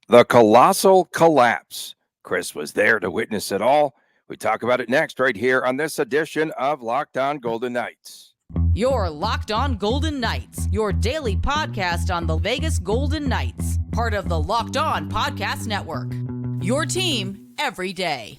The Colossal collapse. Chris was there to witness it all. We talk about it next, right here on this edition of Locked On Golden Knights. Your Locked On Golden Knights, your daily podcast on the Vegas Golden Knights, part of the Locked On Podcast Network. Your team every day.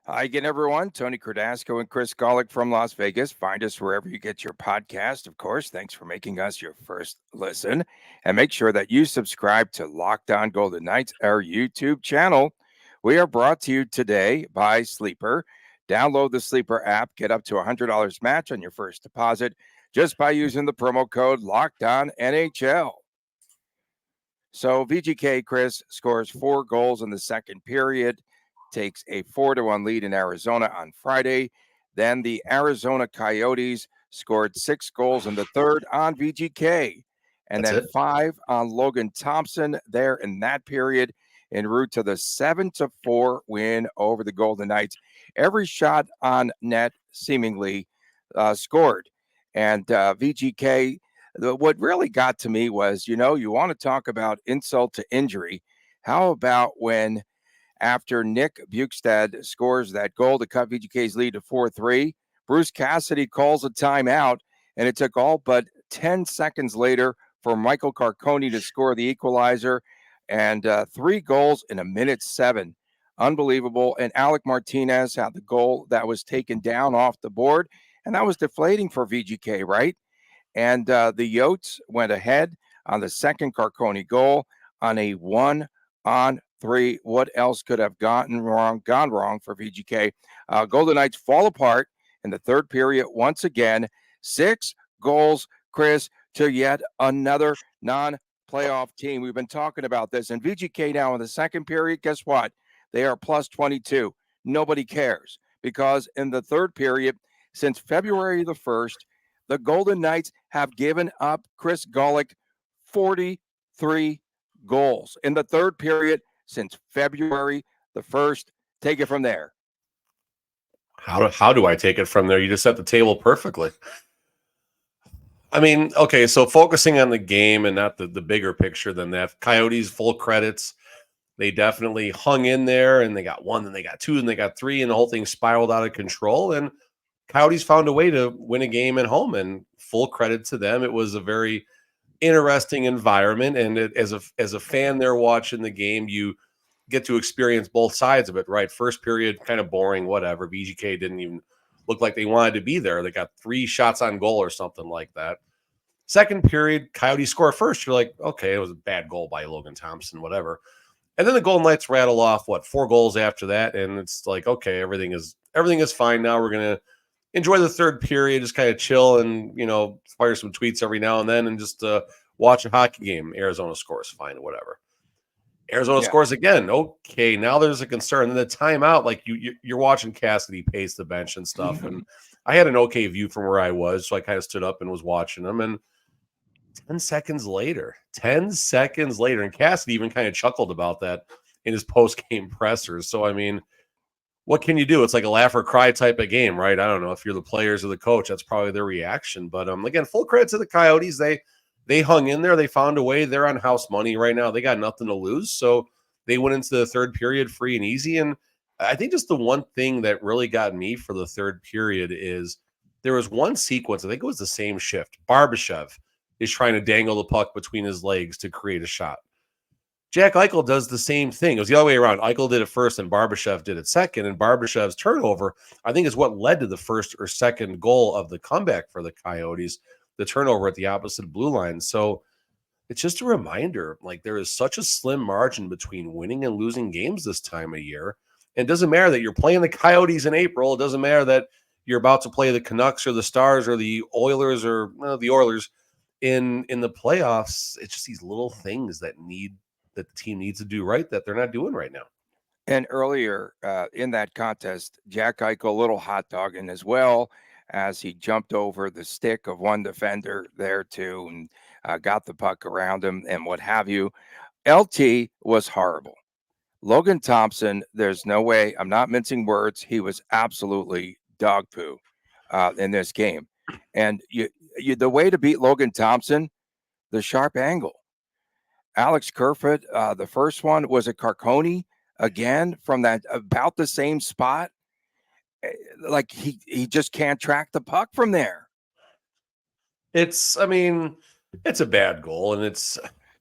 Hi again, everyone. Tony Cardasco and Chris Gawlik from Las Vegas. Find us wherever you get your podcast. Of course, thanks for making us your first listen. And make sure that you subscribe to Locked On Golden Knights, our YouTube channel. We are brought to you today by Sleeper. Download the Sleeper app. Get up to $100 match on your first deposit just by using the promo code LOCKEDONNHL. So VGK, Chris, scores 4 goals in the second period, takes a 4-1 lead in Arizona on Friday. Then the Arizona Coyotes scored 6 goals in the third on VGK, and then 5 on Logan Thompson there in that period, en route to the 7-4 win over the Golden Knights. Every shot on net seemingly scored, and VGK. What really got to me was, you want to talk about insult to injury. How about when, after Nick Bjugstad scores that goal to cut VGK's lead to 4-3, Bruce Cassidy calls a timeout, and it took all but 10 seconds later for Michael Carcone to score the equalizer, and 3 goals in a minute 7. Unbelievable. And Alec Martinez had the goal that was taken down off the board, and that was deflating for VGK, right? And the Yotes went ahead on the second Carcone goal on a 1-on-3. What else could have gone wrong for VGK? Golden Knights fall apart in the third period once again. 6 goals, Chris, to yet another non-playoff team. We've been talking about this. And VGK now in the second period, guess what? They are plus 22. Nobody cares because in the third period, since February the 1st, the Golden Knights have given up, Chris Gawlik, 43 goals in the third period since February the 1st. Take it from there. How do I take it from there? You just set the table perfectly. I mean, okay, so focusing on the game and not the bigger picture than that, Coyotes, full credits. They definitely hung in there, and they got 1, then they got 2, and they got 3, and the whole thing spiraled out of control, and Coyotes found a way to win a game at home, and full credit to them. It was a very interesting environment, and as a fan there watching the game, you get to experience both sides of it, right? First period, kind of boring, whatever. VGK didn't even look like they wanted to be there. They got 3 shots on goal or something like that. Second period, Coyotes score first. You're like, okay, it was a bad goal by Logan Thompson, whatever. And then the Golden Knights rattle off, 4 goals after that, and it's like, okay, everything is fine now. We're going to enjoy the third period, just kind of chill and, fire some tweets every now and then and just watch a hockey game. Arizona scores, fine, whatever. Arizona scores again. Okay, now there's a concern. And the timeout, like you're watching Cassidy pace the bench and stuff. And I had an okay view from where I was, so I kind of stood up and was watching them. And 10 seconds later, and Cassidy even kind of chuckled about that in his post-game pressers. So, I mean, what can you do? It's like a laugh or cry type of game, right? I don't know if you're the players or the coach, that's probably their reaction. But again, full credit to the Coyotes. They hung in there. They found a way. They're on house money right now. They got nothing to lose. So they went into the third period free and easy. And I think just the one thing that really got me for the third period is there was one sequence, I think it was the same shift. Barbashev is trying to dangle the puck between his legs to create a shot. Jack Eichel does the same thing. It was the other way around. Eichel did it first and Barbashev did it second. And Barbashev's turnover, I think, is what led to the first or second goal of the comeback for the Coyotes, the turnover at the opposite blue line. So it's just a reminder, like there is such a slim margin between winning and losing games this time of year. And it doesn't matter that you're playing the Coyotes in April. It doesn't matter that you're about to play the Canucks or the Stars or the Oilers or the Oilers in the playoffs. It's just these little things that the team needs to do right that they're not doing right now. And earlier in that contest, Jack Eichel, a little hot dogging as well, as he jumped over the stick of one defender there too. And got the puck around him and what have you. LT was horrible. Logan Thompson, there's no way, I'm not mincing words. He was absolutely dog poo in this game. And the way to beat Logan Thompson, the sharp angle. Alex Kerfoot, the first one was a Carconi again from that about the same spot. Like he just can't track the puck from there. It's a bad goal, and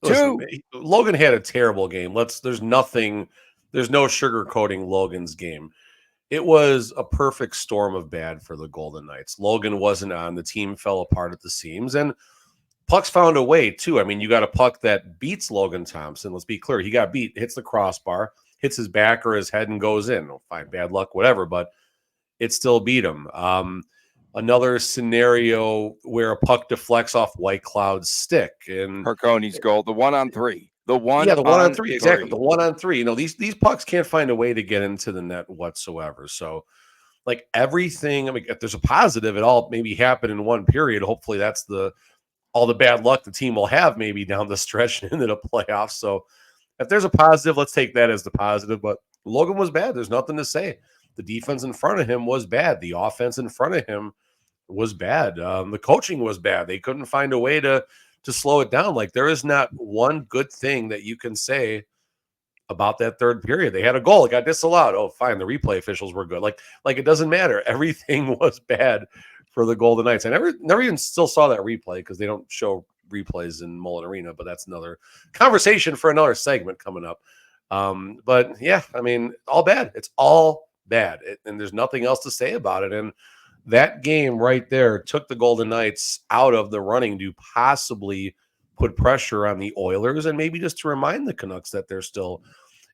listen, Logan had a terrible game. There's no sugarcoating Logan's game. It was a perfect storm of bad for the Golden Knights. Logan wasn't on. The team fell apart at the seams, and pucks found a way too. I mean, you got a puck that beats Logan Thompson. Let's be clear. He got beat, hits the crossbar, hits his back or his head and goes in. Fine, bad luck, whatever, but it still beat him. Another scenario where a puck deflects off White Cloud's stick. And Carconi's goal, the 1-on-3. The one on three. Exactly. The 1-on-3. These pucks can't find a way to get into the net whatsoever. So, like everything, if there's a positive, it all maybe happened in one period. Hopefully that's all the bad luck the team will have maybe down the stretch into the playoffs. So if there's a positive, let's take that as the positive. But Logan was bad. There's nothing to say. The defense in front of him was bad. The offense in front of him was bad. The coaching was bad. They couldn't find a way to slow it down. Like there is not one good thing that you can say about that third period. They had a goal. It got disallowed. Oh, fine. The replay officials were good. Like it doesn't matter. Everything was bad for the Golden Knights. I never even still saw that replay because they don't show replays in Mullett Arena, but that's another conversation for another segment coming up. But yeah, all bad. It's all bad. And there's nothing else to say about it. And that game right there took the Golden Knights out of the running to possibly put pressure on the Oilers and maybe just to remind the Canucks that they're still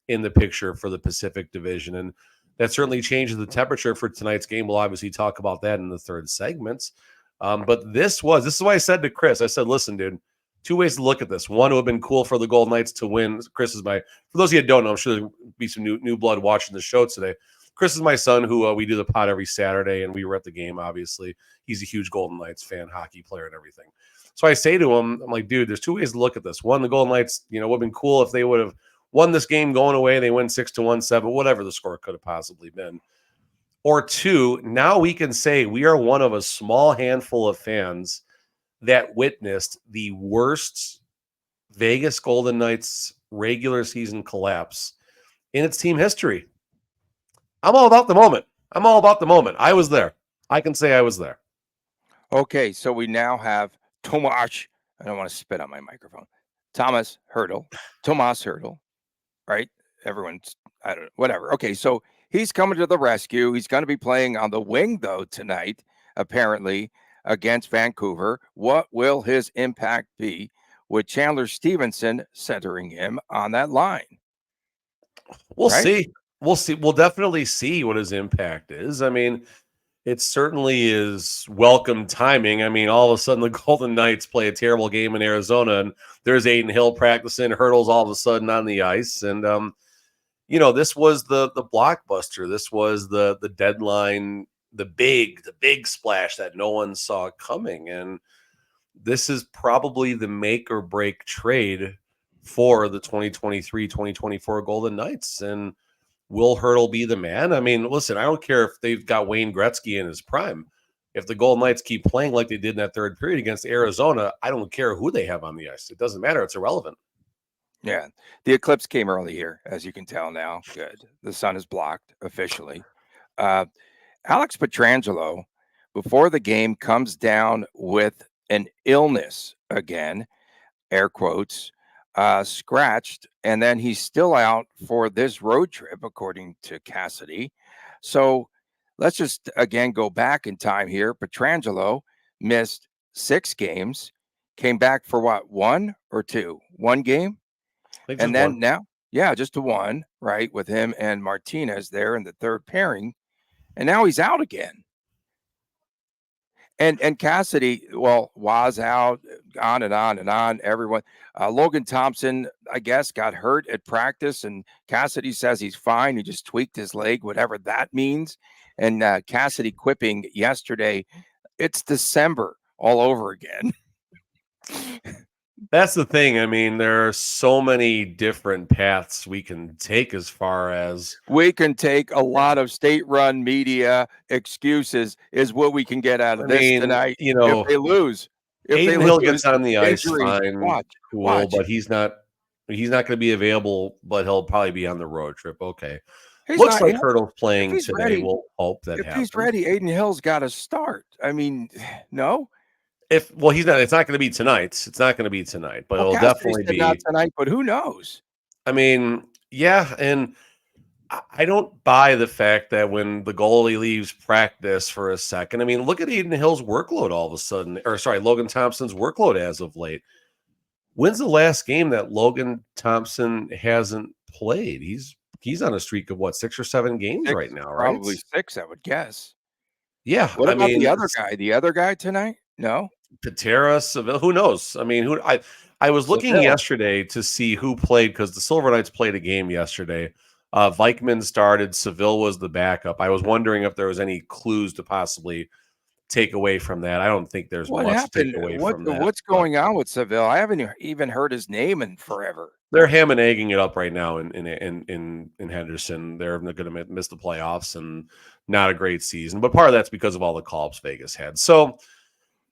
in the picture for the Pacific Division. And that certainly changes the temperature for tonight's game. We'll obviously talk about that in the third segments. But this is why I said to Chris, I said, listen, dude, two ways to look at this. One, it would have been cool for the Golden Knights to win. Chris is for those of you that don't know, I'm sure there'll be some new blood watching the show today. Chris is my son who we do the pod every Saturday, and we were at the game, obviously. He's a huge Golden Knights fan, hockey player and everything. So I say to him, I'm like, dude, there's two ways to look at this. One, the Golden Knights, would have been cool if they would have won this game going away. They win 6-1, 7, whatever the score could have possibly been. Or two, now we can say we are one of a small handful of fans that witnessed the worst Vegas Golden Knights regular season collapse in its team history. I'm all about the moment. I was there. I can say I was there. Okay, so we now have Tomas. I don't want to spit on my microphone. Tomas Hertl, right? Everyone's, I don't know, whatever. Okay, so he's coming to the rescue. He's going to be playing on the wing, though, tonight, apparently, against Vancouver. What will his impact be with Chandler Stevenson centering him on that line? We'll see. We'll see. We'll definitely see what his impact is. It certainly is welcome timing. All of a sudden the Golden Knights play a terrible game in Arizona, and there's Aiden Hill practicing. Hurdle's all of a sudden on the ice. And, this was the blockbuster. This was the deadline, the big splash that no one saw coming. And this is probably the make or break trade for the 2023-2024 Golden Knights. And will Hertl be the man? Listen, I don't care if they've got Wayne Gretzky in his prime. If the Golden Knights keep playing like they did in that third period against Arizona, I don't care who they have on the ice. It doesn't matter. It's irrelevant. Yeah. The eclipse came early here, as you can tell now. Good. The sun is blocked officially. Alex Pietrangelo, before the game, comes down with an illness again, air quotes, scratched, and then he's still out for this road trip, according to Cassidy. So let's just again go back in time here. Pietrangelo missed 6 games, came back for what, 1 or 2? 1 game? And then one. now, just a 1, right, with him and Martinez there in the third pairing. And now he's out again. And Cassidy, was out, on and on and on. Everyone, Logan Thompson, I guess, got hurt at practice, and Cassidy says he's fine. He just tweaked his leg, whatever that means. And Cassidy quipping yesterday, it's December all over again. That's the thing. I mean, there are so many different paths we can take as far as, We can take a lot of state-run media excuses is what we can get out I of this mean, tonight if they lose. If they Aiden Hill gets lose, on the ice, injuries, fine, cool, watch. but he's not going to be available, but he'll probably be on the road trip. Okay. He's Looks not like he'll Hurdle's if playing he's today. ready We'll hope that if he's happens. ready, Aiden Hill's gotta start. I mean, no? He's not, it's not going to be tonight. It's not going to be tonight, but Well, it'll Cassidy definitely said not be. tonight, but who knows? I mean, yeah, and I don't buy the fact that when the goalie leaves practice for a second, I mean, look at Aiden Hill's workload all of a sudden, or sorry, Logan Thompson's workload as of late. When's the last game that Logan Thompson hasn't played? He's on a streak of what, 6 or 7 games 6, right now, right? probably 6, I would guess. Yeah, What I about the mean, other guy? The other guy tonight? No? Patera, Seville, who knows? I mean, who I was looking Seville. yesterday to see who played because the Silver Knights played a game yesterday. Vikman started, Seville was the backup. I was wondering if there was any clues to possibly take away from that. I don't think there's What much to take happened? away What from that, what's but going on with Seville? I haven't even heard his name in forever. they're ham and egging it up right now in Henderson. They're going to miss the playoffs and not a great season, but part of that's because of all the call-ups Vegas had. So,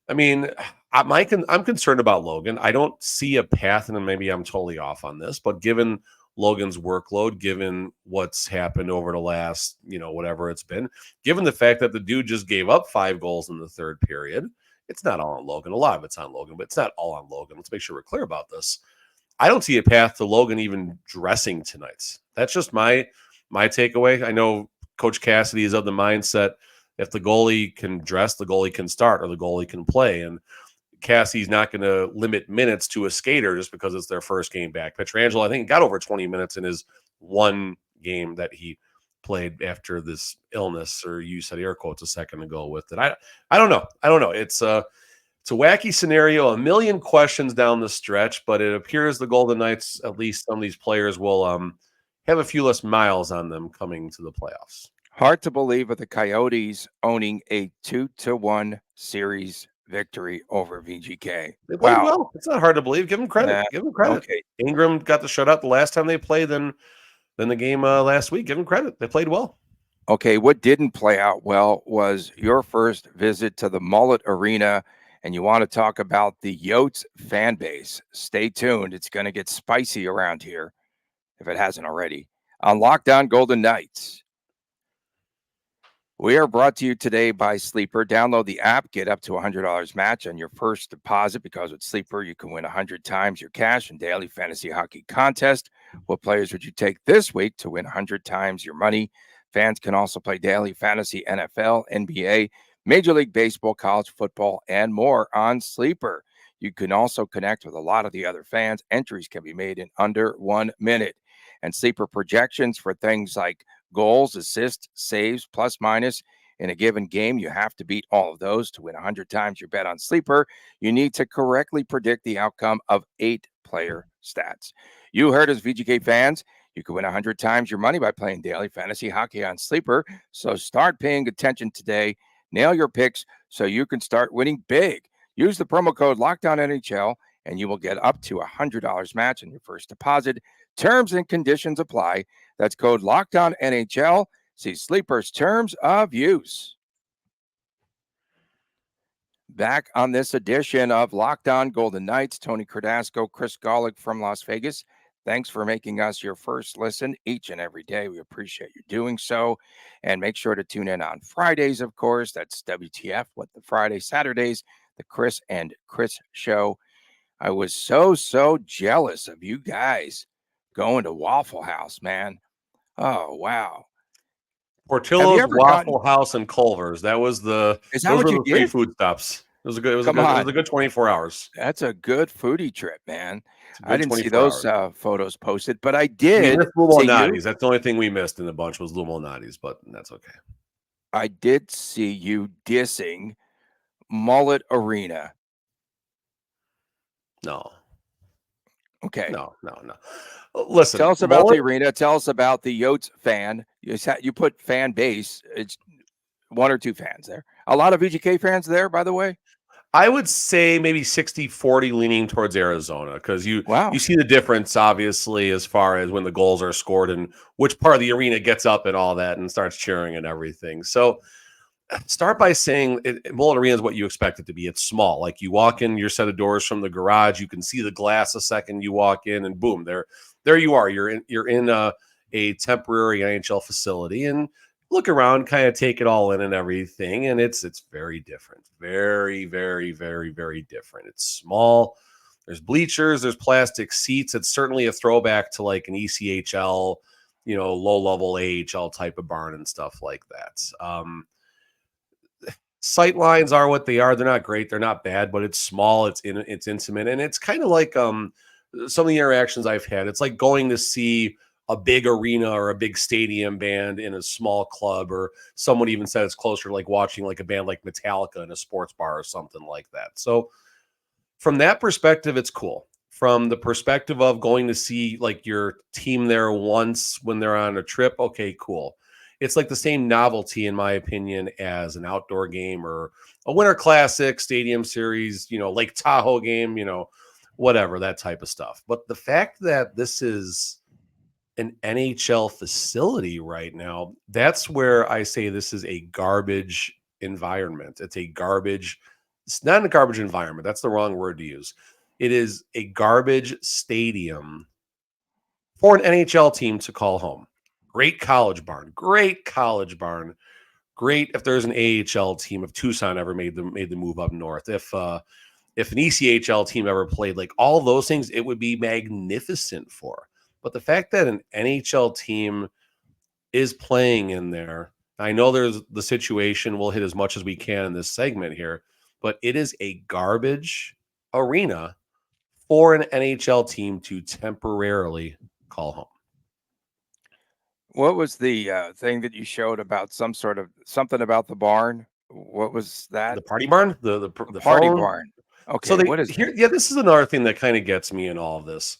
I mean, I'm concerned about Logan. I don't see a path, and maybe I'm totally off on this, but given Logan's workload, given what's happened over the last, whatever it's been, given the fact that the dude just gave up 5 goals in the third period, it's not all on Logan. A lot of it's on Logan, but it's not all on Logan. Let's make sure we're clear about this. I don't see a path to Logan even dressing tonight. That's just my takeaway. I know Coach Cassidy is of the mindset if the goalie can dress, the goalie can start, or the goalie can play. And Cassie's not going to limit minutes to a skater just because it's their first game back. Pietrangelo, I think, got over 20 minutes in his one game that he played after this illness, or you said air quotes a second ago with it. I don't know. It's a wacky scenario, a million questions down the stretch, but it appears the Golden Knights, at least some of these players, will have a few less miles on them coming to the playoffs. Hard to believe with the Coyotes owning a 2-1 series victory over VGK. They played Wow. well. It's not hard to believe. Give them credit. Okay. Ingram got the shutout the last time they played, then the game last week. Give them credit. They played well. Okay, what didn't play out well was your first visit to the Mullett Arena, and you want to talk about the Yotes fan base. Stay tuned. It's going to get spicy around here, if it hasn't already. On Lockdown Golden Knights. We are brought to you today by Sleeper. Download the app, get up to a $100 match on your first deposit, because with Sleeper, you can win 100 times your cash in daily fantasy hockey contest. What players would you take this week to win 100 times your money? Fans can also play daily fantasy NFL, NBA, Major League Baseball, college football, and more on Sleeper. You can also connect with a lot of the other fans. Entries can be made in under 1 minute. And Sleeper projections for things like goals, assists, saves, plus minus in a given game. You have to beat all of those to win 100 times your bet on Sleeper. You need to correctly predict the outcome of 8 player stats. You heard us, VGK fans. You can win 100 times your money by playing daily fantasy hockey on Sleeper. So start paying attention today. Nail your picks so you can start winning big. Use the promo code LOCKDOWNNHL and you will get up to a $100 match on your first deposit. Terms and conditions apply. That's code LOCKDOWNNHL. See Sleeper's terms of use. Back on this edition of Lockdown Golden Knights, Tony Cardasco, Chris Gawlik from Las Vegas. Thanks for making us your first listen each and every day. We appreciate you doing so. And make sure to tune in on Fridays, of course. That's WTF, What the Friday, Saturdays, the Chris and Chris show. I was so jealous of you guys going to Waffle House, man. Oh, wow. Portillo's, Waffle House, and Culver's. Those were the 3 food stops. It was a good 24 hours. That's a good foodie trip, man. I didn't see 24 those photos posted, but I did. That's the only thing we missed in the bunch was Lou Malnati's, but that's okay. I did see you dissing Mullett Arena. No. Okay. No. Listen. Tell us about the arena. Tell us about the Yotes fan. You put fan base. It's 1 or 2 fans there. A lot of VGK fans there, by the way. I would say maybe 60-40 leaning towards Arizona, because you Wow. see the difference, obviously, as far as when the goals are scored and which part of the arena gets up and all that and starts cheering and everything. So start by saying Mullett Arena is what you expect it to be. It's small. Like, you walk in your set of doors from the garage, you can see the glass a second you walk in, and boom, there you are. You're in a temporary NHL facility, and look around, kind of take it all in and everything, and it's very different. Very, very, very, very different. It's small. There's bleachers, there's plastic seats. It's certainly a throwback to like an ECHL, low level AHL type of barn and stuff like that. Sight lines are what they are. They're not great. They're not bad, but it's small. It's intimate, and it's kind of like some of the interactions I've had. It's like going to see a big arena or a big stadium band in a small club, or someone even said it's closer to like watching like a band like Metallica in a sports bar or something like that. So from that perspective, it's cool. From the perspective of going to see like your team there once when they're on a trip, okay, cool. It's like the same novelty, in my opinion, as an outdoor game or a Winter Classic, Stadium Series, Lake Tahoe game, whatever, that type of stuff. But the fact that this is an NHL facility right now, that's where I say this is a garbage environment. It's not a garbage environment. That's the wrong word to use. It is a garbage stadium for an NHL team to call home. Great college barn. Great if there's an AHL team, if Tucson ever made the move up north, if an ECHL team ever played, like all those things, it would be magnificent for. But the fact that an NHL team is playing in there, I know there's the situation, we'll hit as much as we can in this segment here, but it is a garbage arena for an NHL team to temporarily call home. What was the thing that you showed about something about the barn? What was that? The party barn, the Party phone. barn. Okay, So what is that? this is another thing that kind of gets me in all of this.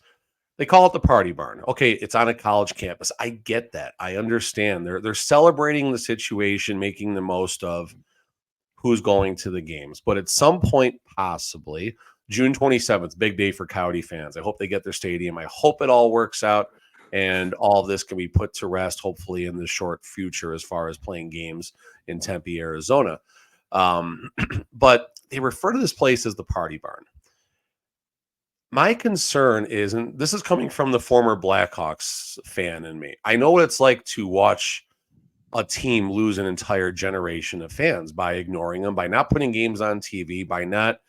They call it the party barn. Okay, it's on a college campus. I get that. I understand. They're celebrating the situation, making the most of who's going to the games. But at some point, possibly June 27th, big day for Coyote fans. I hope they get their stadium. I hope it all works out and all of this can be put to rest, hopefully in the short future, as far as playing games in Tempe, Arizona. But they refer to this place as the party barn. My concern is, and this is coming from the former Blackhawks fan in me, I know what it's like to watch a team lose an entire generation of fans by ignoring them, by not putting games on TV, by not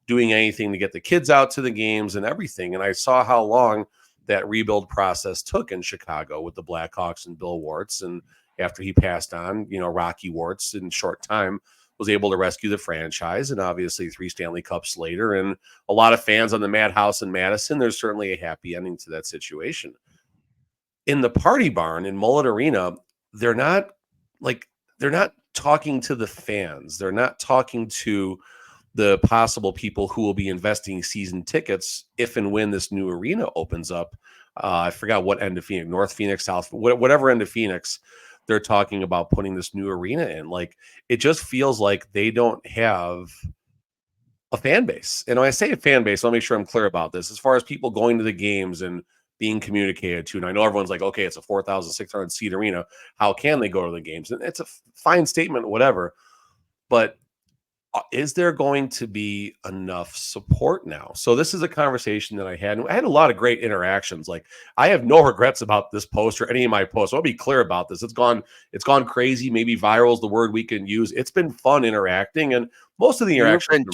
doing anything to get the kids out to the games and everything. And I saw how long that rebuild process took in Chicago with the Blackhawks and Bill Wartz. And after he passed on, Rocky Wartz in short time was able to rescue the franchise, and obviously 3 Stanley Cups later, and a lot of fans on the Madhouse in Madison, there's certainly a happy ending to that situation. In the party barn in Mullett Arena, they're not talking to the fans. They're not talking to the possible people who will be investing season tickets if and when this new arena opens up. I forgot what end of Phoenix, North Phoenix, South, whatever end of Phoenix they're talking about putting this new arena in. Like, it just feels like they don't have a fan base. And when I say a fan base, I'll make sure I'm clear about this. As far as people going to the games and being communicated to, and I know everyone's like, okay, it's a 4,600 seat arena. How can they go to the games? And it's a fine statement, whatever. But is there going to be enough support now? So this is a conversation that I had. And I had a lot of great interactions. Like, I have no regrets about this post or any of my posts. I'll be clear about this. It's gone crazy. Maybe viral is the word we can use. It's been fun interacting, and most of the interactions.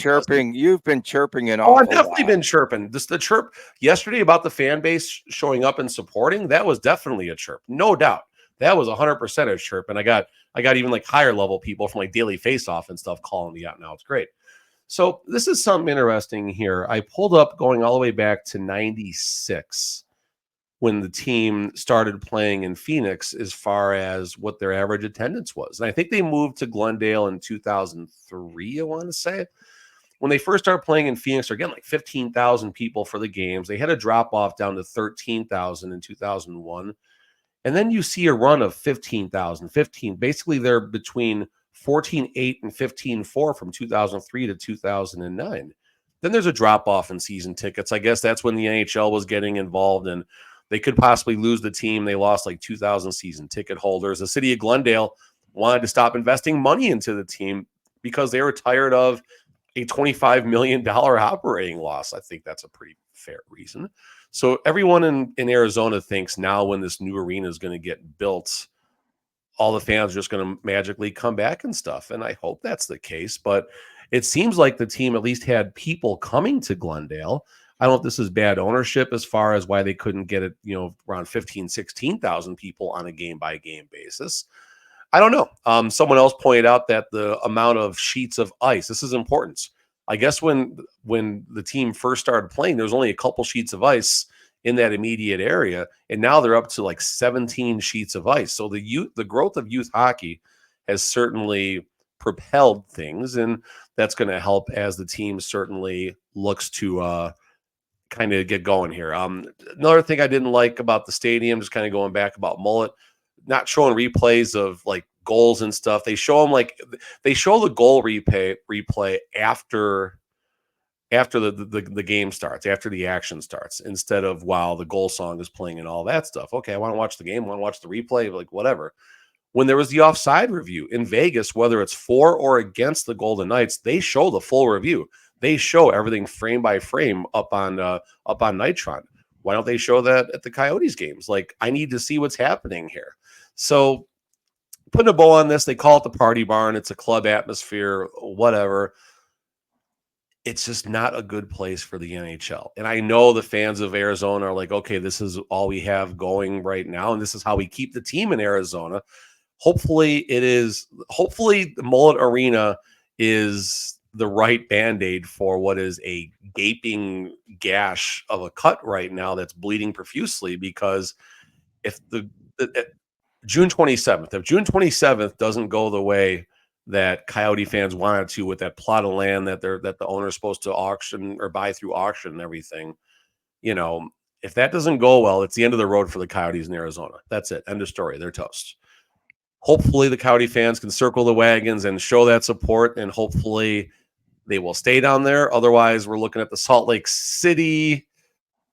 You've been chirping it. Oh, I've definitely been chirping. The chirp yesterday about the fan base showing up and supporting, that was definitely a chirp, no doubt. That was 100% a chirp, and I got even like higher level people from like Daily Face Off and stuff calling me out now. It's great. So this is something interesting here. I pulled up going all the way back to 96 when the team started playing in Phoenix, as far as what their average attendance was. And I think they moved to Glendale in 2003, I want to say. When they first started playing in Phoenix, they're getting like 15,000 people for the games. They had a drop off down to 13,000 in 2001. And then you see a run of 15,000, basically they're between 14-8 and 15-4 from 2003 to 2009. Then there's a drop off in season tickets. I guess that's when the NHL was getting involved, and they could possibly lose the team. They lost like 2,000 season ticket holders. The city of Glendale wanted to stop investing money into the team because they were tired of a $25 million operating loss. I think that's a pretty fair reason. So everyone in Arizona thinks now when this new arena is going to get built, all the fans are just going to magically come back and stuff. And I hope that's the case. But it seems like the team at least had people coming to Glendale. I don't know if this is bad ownership as far as why they couldn't get it, around 15, 16,000 people on a game-by-game basis. I don't know. Someone else pointed out that the amount of sheets of ice, this is important. I guess when the team first started playing, there was only a couple sheets of ice in that immediate area, and now they're up to like 17 sheets of ice. So the growth of youth hockey has certainly propelled things, and that's going to help as the team certainly looks to kind of get going here. Another thing I didn't like about the stadium, just kind of going back about Mullett, not showing replays of like goals and stuff. They show them they show the goal replay after the game starts, after the action starts, instead of while the goal song is playing and all that stuff. Okay, I want to watch the game, I want to watch the replay, like whatever. When there was the offside review in Vegas, whether it's for or against the Golden Knights, they show the full review. They show everything frame by frame up on Nitron. Why don't they show that at the Coyotes games? Like, I need to see what's happening here. So putting a bow on this, they call it the party barn. It's a club atmosphere, whatever. It's just not a good place for the NHL. And I know the fans of Arizona are like, okay, this is all we have going right now, and this is how we keep the team in Arizona. Hopefully the Mullett Arena is the right Band-Aid for what is a gaping gash of a cut right now that's bleeding profusely, because if June 27th doesn't go the way that Coyote fans wanted to, with that plot of land that the owner is supposed to auction or buy through auction and everything, if that doesn't go well, it's the end of the road for the Coyotes in Arizona. That's it. End of story. They're toast. Hopefully the Coyote fans can circle the wagons and show that support, and hopefully they will stay down there. Otherwise, we're looking at the Salt Lake City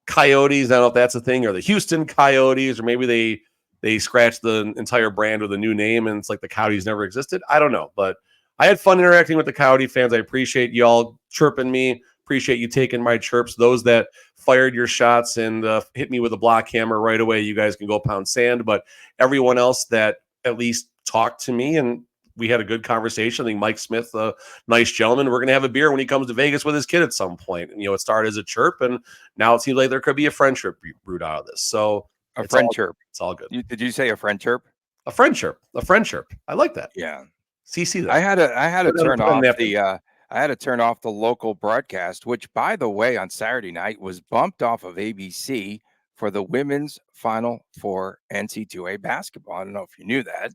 Coyotes. I don't know if that's a thing, or the Houston Coyotes, or maybe they scratched the entire brand with a new name and it's like the Coyotes never existed. I don't know, but I had fun interacting with the Coyote fans. I appreciate y'all chirping me. Appreciate you taking my chirps. Those that fired your shots and hit me with a block hammer right away, you guys can go pound sand. But everyone else that at least talked to me and we had a good conversation. I think Mike Smith, a nice gentleman. We're going to have a beer when he comes to Vegas with his kid at some point. And, it started as a chirp, and now it seems like there could be a friendship brewed out of this. So a friend chirp. It's all good. Did you say a friend chirp? A friend chirp. I like that. Yeah. CC that. I had to turn off the local broadcast, which, by the way, on Saturday night was bumped off of ABC for the women's Final Four NC2A basketball. I don't know if you knew that,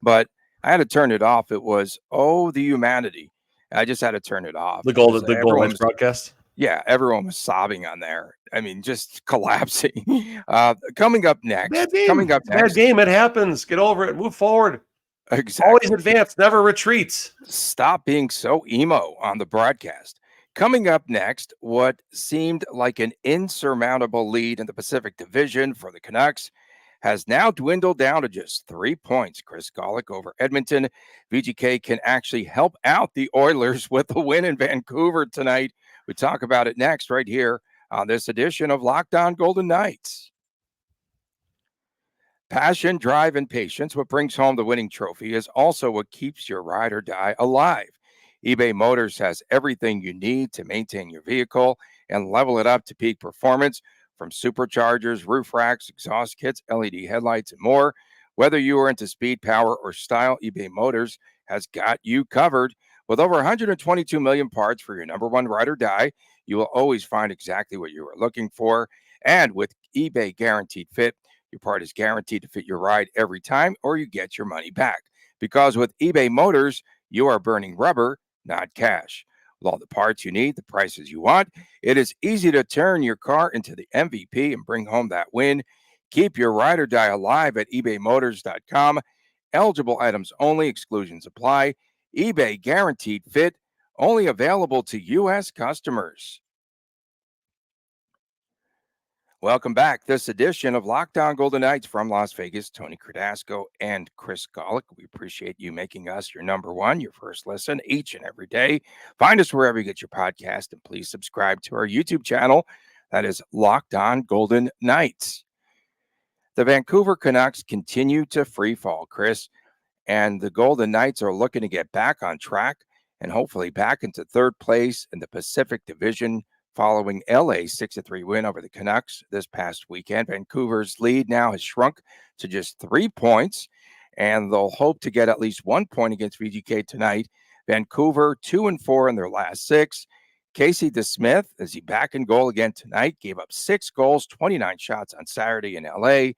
but I had to turn it off. It was, the humanity. I just had to turn it off. The Golden Knights broadcast? Yeah, everyone was sobbing on there. I mean, just collapsing. Coming up next. Bad game. It happens. Get over it. Move forward. Exactly. Always advance. Never retreat. Stop being so emo on the broadcast. Coming up next, what seemed like an insurmountable lead in the Pacific Division for the Canucks has now dwindled down to just 3 points. Chris Gawlik over Edmonton. VGK can actually help out the Oilers with the win in Vancouver tonight. We talk about it next right here on this edition of Locked On Golden Knights. Passion, drive, and patience, what brings home the winning trophy, is also what keeps your ride or die alive. eBay Motors has everything you need to maintain your vehicle and level it up to peak performance, from superchargers, roof racks, exhaust kits, LED headlights, and more. Whether you are into speed, power, or style, eBay Motors has got you covered. With over 122 million parts for your number one ride or die, you will always find exactly what you are looking for. And with eBay Guaranteed Fit, your part is guaranteed to fit your ride every time, or you get your money back. Because with eBay Motors, you are burning rubber, not cash. With all the parts you need, the prices you want, it is easy to turn your car into the MVP and bring home that win. Keep your ride or die alive at ebaymotors.com. Eligible items only. Exclusions apply. eBay guaranteed fit, only available to U.S. customers. Welcome back. This edition of Locked On Golden Knights from Las Vegas, Tony Cardasco and Chris Gawlik. We appreciate you making us your number one, your first listen each and every day. Find us wherever you get your podcast, and please subscribe to our YouTube channel. That is Locked On Golden Knights. The Vancouver Canucks continue to free fall, Chris, and the Golden Knights are looking to get back on track and hopefully back into third place in the Pacific Division following LA's 6-3 win over the Canucks this past weekend. Vancouver's lead now has shrunk to just 3 points, and they'll hope to get at least 1 point against VGK tonight. Vancouver 2-4 in their last 6. Casey DeSmith, is he back in goal again tonight? Gave up 6 goals, 29 shots on Saturday in LA.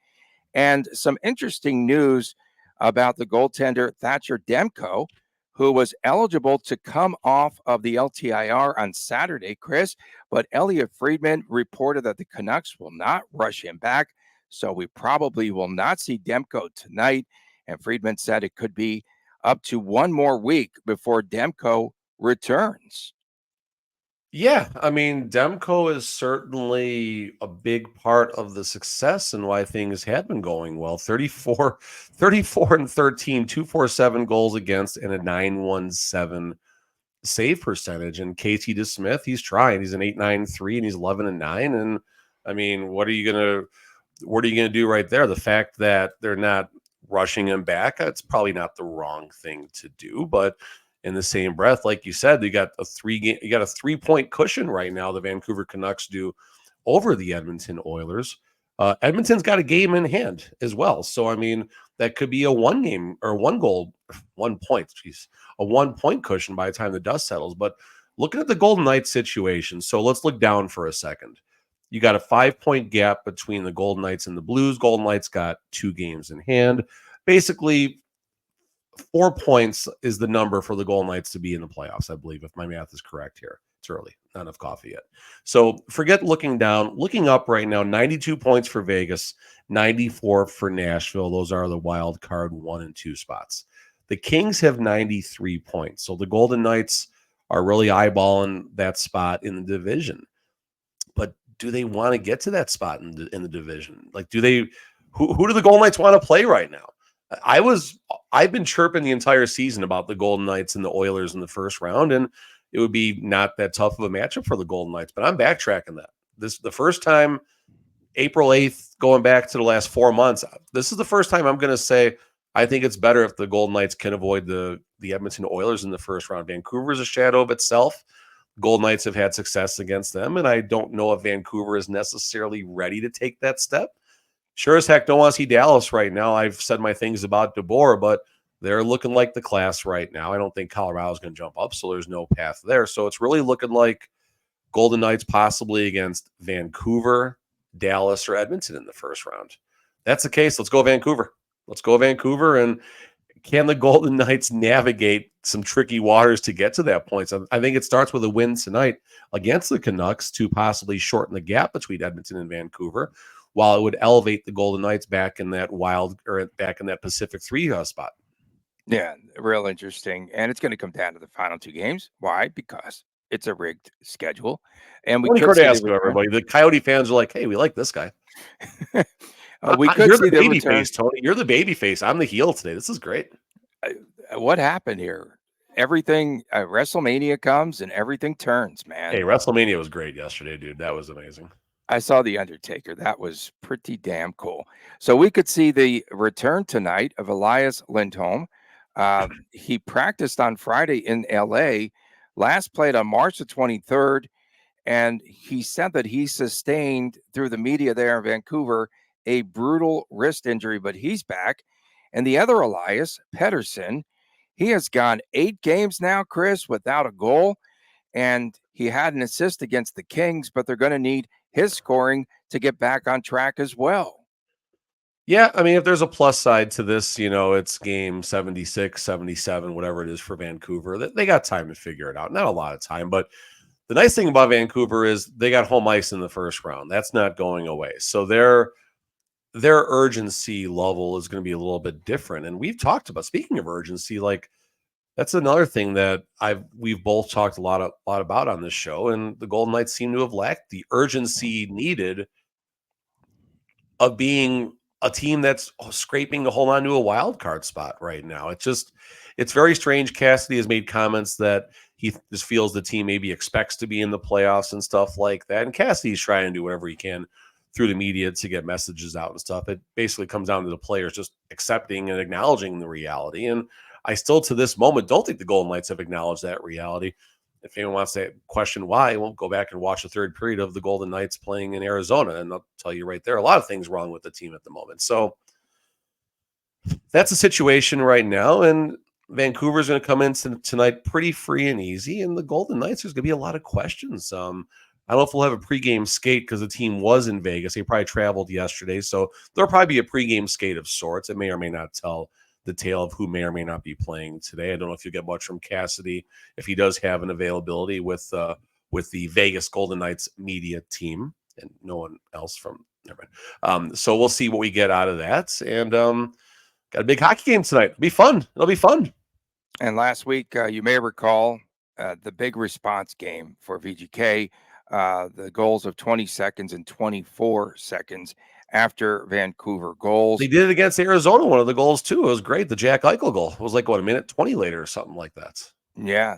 And some interesting news about the goaltender Thatcher Demko, who was eligible to come off of the LTIR on Saturday, Chris, but Elliot Friedman reported that the Canucks will not rush him back, so we probably will not see Demko tonight. And Friedman said it could be up to 1 more week before Demko returns. Yeah, I mean, Demko is certainly a big part of the success and why things had been going well. 34 and 13, 247 goals against, and a 917 save percentage. And KT DeSmith, he's trying. He's an 8.93 and he's 11-9. And I mean, what are you gonna do right there? The fact that they're not rushing him back, it's probably not the wrong thing to do, but in the same breath, like you said, you got a 3-point cushion right now. The Vancouver Canucks do over the Edmonton Oilers. Edmonton's got a game in hand as well. So, I mean, that could be a 1 point cushion by the time the dust settles. But looking at the Golden Knights situation, so let's look down for a second. You got a 5-point gap between the Golden Knights and the Blues. Golden Knights got 2 games in hand. Basically, 4 points is the number for the Golden Knights to be in the playoffs, I believe, if my math is correct here. It's early, not enough coffee yet. So forget looking down. Looking up right now, 92 points for Vegas, 94 for Nashville. Those are the wild card 1 and 2 spots. The Kings have 93 points. So the Golden Knights are really eyeballing that spot in the division. But do they want to get to that spot in the division? Like, who do the Golden Knights want to play right now? I've been chirping the entire season about the Golden Knights and the Oilers in the first round, and it would be not that tough of a matchup for the Golden Knights, but I'm backtracking that. This the first time, April 8th, going back to the last 4 months, this is the first time I'm going to say I think it's better if the Golden Knights can avoid the Edmonton Oilers in the first round. Vancouver is a shadow of itself. Golden Knights have had success against them, and I don't know if Vancouver is necessarily ready to take that step. Sure as heck don't want to see Dallas right now. I've said my things about DeBoer, but they're looking like the class right now. I don't think Colorado's going to jump up, so there's no path there. So it's really looking like Golden Knights possibly against Vancouver, Dallas, or Edmonton in the first round. That's the case. Let's go Vancouver. Let's go Vancouver. And can the Golden Knights navigate some tricky waters to get to that point? So I think it starts with a win tonight against the Canucks to possibly shorten the gap between Edmonton and Vancouver, while it would elevate the Golden Knights back in that Pacific 3 spot. Yeah, real interesting. And it's going to come down to the final 2 games. Why? Because it's a rigged schedule. And we could see everybody. The Coyote fans are like, hey, we like this guy. We could You're see the baby return. face, Tony. You're the baby face. I'm the heel today. This is great. What happened here? Everything, WrestleMania comes and everything turns, man. Hey, WrestleMania was great yesterday, dude. That was amazing. I saw The Undertaker. That was pretty damn cool. So we could see the return tonight of Elias Lindholm. He practiced on Friday in LA, last played on March the 23rd, and he said that he sustained, through the media there in Vancouver, a brutal wrist injury, but he's back. And the other Elias, Pettersson, he has gone 8 games now, Chris, without a goal, and he had an assist against the Kings, but they're going to need his scoring to get back on track as well. Yeah, I mean, if there's a plus side to this, it's game 76, 77, whatever it is for Vancouver. They got time to figure it out. Not a lot of time, but the nice thing about Vancouver is they got home ice in the first round. That's not going away. So their urgency level is going to be a little bit different. And we've talked about, speaking of urgency, like That's another thing that we've both talked a lot about on this show, and the Golden Knights seem to have lacked the urgency needed of being a team that's scraping to hold on to a wild card spot right now. It's very strange. Cassidy has made comments that he just feels the team maybe expects to be in the playoffs and stuff like that. And Cassidy's trying to do whatever he can through the media to get messages out and stuff. It basically comes down to the players just accepting and acknowledging the reality. And I still, to this moment, don't think the Golden Knights have acknowledged that reality. If anyone wants to question why, we'll go back and watch the third period of the Golden Knights playing in Arizona, and I'll tell you right there, a lot of things wrong with the team at the moment. So that's the situation right now, and Vancouver's going to come in tonight pretty free and easy, and the Golden Knights, there's going to be a lot of questions. I don't know if we'll have a pregame skate because the team was in Vegas. They probably traveled yesterday, so there'll probably be a pregame skate of sorts. It may or may not tell the tale of who may or may not be playing today. I don't know if you get much from Cassidy, if he does have an availability with the Vegas Golden Knights media team, and no one else from never mind. So we'll see what we get out of that. And got a big hockey game tonight. It'll be fun. It'll be fun. And last week, you may recall the big response game for VGK, the goals of 20 seconds and 24 seconds after Vancouver goals. They did it against Arizona, one of the goals too. It was great. The Jack Eichel goal. It was like, what, a minute 20 later or something like that. Yeah,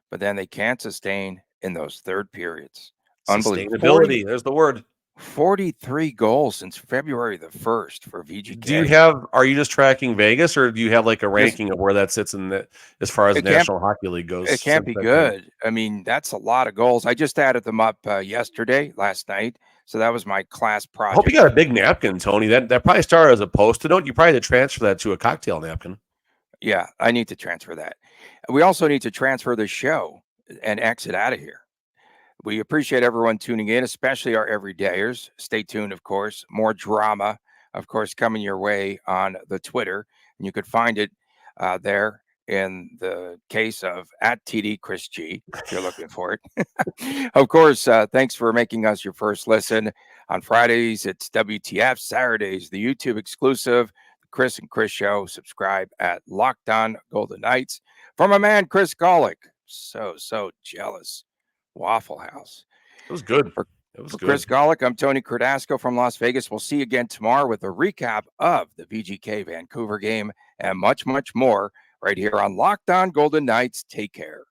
but then they can't sustain in those third periods. Sustainability. There's the word. 43 goals since February the 1st for VGK. Are you just tracking Vegas, or do you have like a ranking of where that sits in the, as far as the National Hockey League goes? It can't be good. I mean, that's a lot of goals. I just added them up last night. So that was my class project. I hope you got a big napkin, Tony. That probably started as a Post-it note. You probably had to transfer that to a cocktail napkin. Yeah, I need to transfer that. We also need to transfer the show and exit out of here. We appreciate everyone tuning in, especially our everydayers. Stay tuned, of course. More drama, of course, coming your way on the Twitter. And you could find it there in the case of @TD_Chris_G, if you're looking for it. Of course, thanks for making us your first listen. On Fridays, it's WTF. Saturdays, the YouTube exclusive, the Chris and Chris Show. Subscribe at Locked On Golden Knights. From a man, Chris Gawlik. So jealous. Waffle House. It was good. For Chris Gawlik, I'm Tony Cardasco from Las Vegas. We'll see you again tomorrow with a recap of the VGK Vancouver game and much, much more right here on Locked On Golden Knights. Take care.